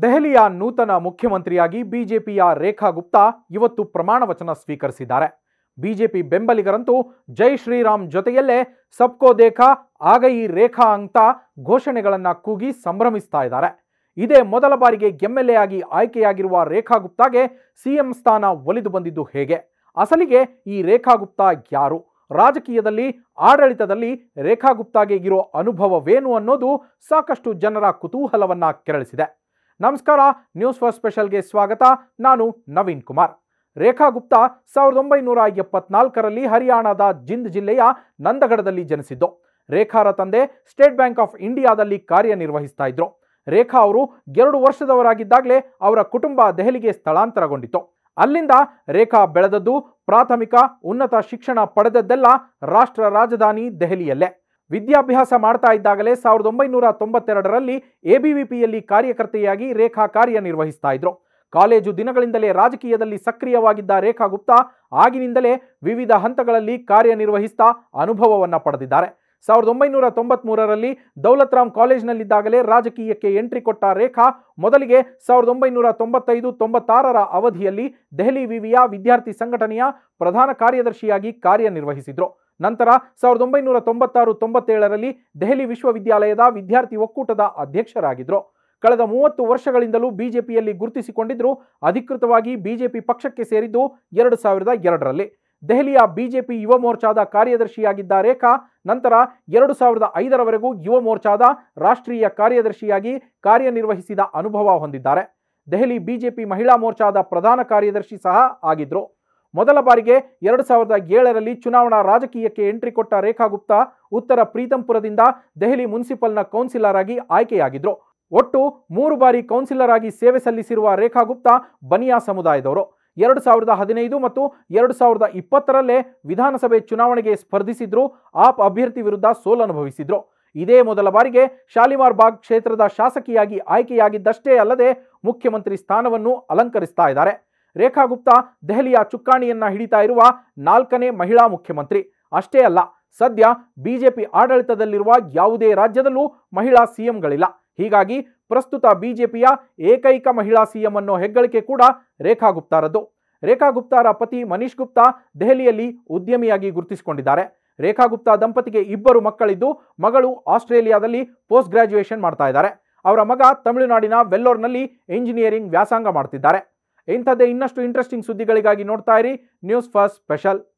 ದೆಹಲಿಯ ನೂತನ ಮುಖ್ಯಮಂತ್ರಿಯಾಗಿ ಬಿಜೆಪಿಯ ರೇಖಾ ಗುಪ್ತಾ ಇವತ್ತು ಪ್ರಮಾಣ ವಚನ ಸ್ವೀಕರಿಸಿದ್ದಾರೆ. ಬಿಜೆಪಿ ಬೆಂಬಲಿಗರಂತೂ ಜೈ ಶ್ರೀರಾಮ್ ಜೊತೆಯಲ್ಲೇ ಸಬ್ಕೋ ದೇಖಾ ಆಗಯಿ ರೇಖಾ ಅಂತ ಘೋಷಣೆಗಳನ್ನು ಕೂಗಿ ಸಂಭ್ರಮಿಸ್ತಾ ಇದ್ದಾರೆ. ಇದೇ ಮೊದಲ ಬಾರಿಗೆ ಎಂಎಲ್ಎ ಆಗಿ ಆಯ್ಕೆಯಾಗಿರುವ ರೇಖಾ ಗುಪ್ತಾಗೆ ಸಿಎಂ ಸ್ಥಾನ ಒಲಿದು ಬಂದಿದ್ದು ಹೇಗೆ? ಅಸಲಿಗೆ ಈ ರೇಖಾ ಗುಪ್ತಾ ಯಾರು? ರಾಜಕೀಯದಲ್ಲಿ ಆಡಳಿತದಲ್ಲಿ ರೇಖಾ ಗುಪ್ತಾಗೆ ಇರೋ ಅನುಭವವೇನು ಅನ್ನೋದು ಸಾಕಷ್ಟು ಜನರ ಕುತೂಹಲವನ್ನ ಕೆರಳಿಸಿದೆ. ನಮಸ್ಕಾರ, ನ್ಯೂಸ್ ಫಸ್ಟ್ ಸ್ಪೆಷಲ್ಗೆ ಸ್ವಾಗತ. ನಾನು ನವೀನ್ ಕುಮಾರ್. ರೇಖಾ ಗುಪ್ತಾ 1974ರಲ್ಲಿ ಹರಿಯಾಣದ ಜಿಂದ್ ಜಿಲ್ಲೆಯ ನಂದಗಢದಲ್ಲಿ ಜನಿಸಿದ್ದು. ರೇಖಾರ ತಂದೆ ಸ್ಟೇಟ್ ಬ್ಯಾಂಕ್ ಆಫ್ ಇಂಡಿಯಾದಲ್ಲಿ ಕಾರ್ಯನಿರ್ವಹಿಸ್ತಾ ಇದ್ರು. ರೇಖಾ ಅವರು 2 ವರ್ಷದವರಾಗಿದ್ದಾಗಲೇ ಅವರ ಕುಟುಂಬ ದೆಹಲಿಗೆ ಸ್ಥಳಾಂತರಗೊಂಡಿತ್ತು. ಅಲ್ಲಿಂದ ರೇಖಾ ಬೆಳೆದದ್ದು, ಪ್ರಾಥಮಿಕ ಉನ್ನತ ಶಿಕ್ಷಣ ಪಡೆದದ್ದೆಲ್ಲ ರಾಷ್ಟ್ರ ರಾಜಧಾನಿ ದೆಹಲಿಯಲ್ಲೇ. ವಿದ್ಯಾಭ್ಯಾಸ ಮಾಡ್ತಾ ಇದ್ದಾಗಲೇ 1992ರಲ್ಲಿ ಎಬಿವಿಪಿಯಲ್ಲಿ ಕಾರ್ಯಕರ್ತೆಯಾಗಿ ರೇಖಾ ಕಾರ್ಯನಿರ್ವಹಿಸ್ತಾ ಇದ್ರು. ಕಾಲೇಜು ದಿನಗಳಿಂದಲೇ ರಾಜಕೀಯದಲ್ಲಿ ಸಕ್ರಿಯವಾಗಿದ್ದ ರೇಖಾ ಗುಪ್ತಾ ಆಗಿನಿಂದಲೇ ವಿವಿಧ ಹಂತಗಳಲ್ಲಿ ಕಾರ್ಯನಿರ್ವಹಿಸ್ತಾ ಅನುಭವವನ್ನು ಪಡೆದಿದ್ದಾರೆ. 1993ರಲ್ಲಿ ದೌಲತ್ ರಾಮ್ ಕಾಲೇಜಿನಲ್ಲಿದ್ದಾಗಲೇ ರಾಜಕೀಯಕ್ಕೆ ಎಂಟ್ರಿ ಕೊಟ್ಟ ರೇಖಾ ಮೊದಲಿಗೆ 1995-96ರ ಅವಧಿಯಲ್ಲಿ ದೆಹಲಿ ವಿವಿಯ ವಿದ್ಯಾರ್ಥಿ ಸಂಘಟನೆಯ ಪ್ರಧಾನ ಕಾರ್ಯದರ್ಶಿಯಾಗಿ ಕಾರ್ಯನಿರ್ವಹಿಸಿದ್ರು. ನಂತರ 1996-97ರಲ್ಲಿ ದೆಹಲಿ ವಿಶ್ವವಿದ್ಯಾಲಯದ ವಿದ್ಯಾರ್ಥಿ ಒಕ್ಕೂಟದ ಅಧ್ಯಕ್ಷರಾಗಿದ್ರು. ಕಳೆದ 30 ವರ್ಷಗಳಿಂದಲೂ ಬಿಜೆಪಿಯಲ್ಲಿ ಗುರುತಿಸಿಕೊಂಡಿದ್ರು. ಅಧಿಕೃತವಾಗಿ ಬಿಜೆಪಿ ಪಕ್ಷಕ್ಕೆ ಸೇರಿದ್ದು 2002ರಲ್ಲಿ. ದೆಹಲಿಯ ಬಿಜೆಪಿ ಯುವ ಮೋರ್ಚಾದ ಕಾರ್ಯದರ್ಶಿಯಾಗಿದ್ದ ರೇಖಾ ನಂತರ 2005ರವರೆಗೂ ಯುವ ಮೋರ್ಚಾದ ರಾಷ್ಟ್ರೀಯ ಕಾರ್ಯದರ್ಶಿಯಾಗಿ ಕಾರ್ಯನಿರ್ವಹಿಸಿದ ಅನುಭವ ಹೊಂದಿದ್ದಾರೆ. ದೆಹಲಿ ಬಿಜೆಪಿ ಮಹಿಳಾ ಮೋರ್ಚಾದ ಪ್ರಧಾನ ಕಾರ್ಯದರ್ಶಿ ಸಹ ಆಗಿದ್ರು. ಮೊದಲ ಬಾರಿಗೆ 2007ರಲ್ಲಿ ಚುನಾವಣಾ ರಾಜಕೀಯಕ್ಕೆ ಎಂಟ್ರಿ ಕೊಟ್ಟ ರೇಖಾ ಗುಪ್ತಾ ಉತ್ತರ ಪ್ರೀತಂಪುರದಿಂದ ದೆಹಲಿ ಮುನ್ಸಿಪಲ್ನ ಕೌನ್ಸಿಲರ್ ಆಗಿ ಆಯ್ಕೆಯಾಗಿದ್ರು. ಒಟ್ಟು 3 ಬಾರಿ ಕೌನ್ಸಿಲರ್ ಆಗಿ ಸೇವೆ ಸಲ್ಲಿಸಿರುವ ರೇಖಾ ಗುಪ್ತಾ ಬನಿಯಾ ಸಮುದಾಯದವರು. 2015 ಮತ್ತು 2020ರಲ್ಲೇ ವಿಧಾನಸಭೆ ಚುನಾವಣೆಗೆ ಸ್ಪರ್ಧಿಸಿದ್ರು. ಆಪ್ ಅಭ್ಯರ್ಥಿ ವಿರುದ್ಧ ಸೋಲನುಭವಿಸಿದ್ರು. ಇದೇ ಮೊದಲ ಬಾರಿಗೆ ಶಾಲಿಮಾರ್ ಬಾಗ್ ಕ್ಷೇತ್ರದ ಶಾಸಕಿಯಾಗಿ ಆಯ್ಕೆಯಾಗಿದ್ದಷ್ಟೇ ಅಲ್ಲದೆ ಮುಖ್ಯಮಂತ್ರಿ ಸ್ಥಾನವನ್ನು ಅಲಂಕರಿಸ್ತಾ ಇದ್ದಾರೆ. ರೇಖಾ ಗುಪ್ತಾ ದೆಹಲಿಯ ಚುಕ್ಕಾಣಿಯನ್ನ ಹಿಡಿತಾ ಇರುವ 4ನೇ ಮಹಿಳಾ ಮುಖ್ಯಮಂತ್ರಿ. ಅಷ್ಟೇ ಅಲ್ಲ, ಸದ್ಯ ಬಿಜೆಪಿ ಆಡಳಿತದಲ್ಲಿರುವ ಯಾವುದೇ ರಾಜ್ಯದಲ್ಲೂ ಮಹಿಳಾ ಸಿಎಂಗಳಿಲ್ಲ. ಹೀಗಾಗಿ ಪ್ರಸ್ತುತ ಬಿಜೆಪಿಯ ಏಕೈಕ ಮಹಿಳಾ ಸಿಎಂ ಅನ್ನೋ ಹೆಗ್ಗಳಿಕೆ ಕೂಡ ರೇಖಾ ಗುಪ್ತಾರದ್ದು. ರೇಖಾ ಗುಪ್ತಾರ ಪತಿ ಮನೀಶ್ ಗುಪ್ತಾ ದೆಹಲಿಯಲ್ಲಿ ಉದ್ಯಮಿಯಾಗಿ ಗುರುತಿಸಿಕೊಂಡಿದ್ದಾರೆ. ರೇಖಾ ಗುಪ್ತಾ ದಂಪತಿಗೆ 2 ಮಕ್ಕಳಿದ್ದು, ಮಗಳು ಆಸ್ಟ್ರೇಲಿಯಾದಲ್ಲಿ ಪೋಸ್ಟ್ ಗ್ರಾಜ್ಯುಯೇಷನ್ ಮಾಡ್ತಾ ಇದ್ದಾರೆ. ಅವರ ಮಗ ತಮಿಳುನಾಡಿನ ವೆಲ್ಲೋರ್ನಲ್ಲಿ ಇಂಜಿನಿಯರಿಂಗ್ ವ್ಯಾಸಂಗ ಮಾಡ್ತಿದ್ದಾರೆ. ಇಂಥದ್ದೇ ಇನ್ನಷ್ಟು ಇಂಟ್ರೆಸ್ಟಿಂಗ್ ಸುದ್ದಿಗಳಿಗಾಗಿ ನೋಡ್ತಾ ಇರಿ ನ್ಯೂಸ್ ಫಸ್ಟ್ ಸ್ಪೆಷಲ್.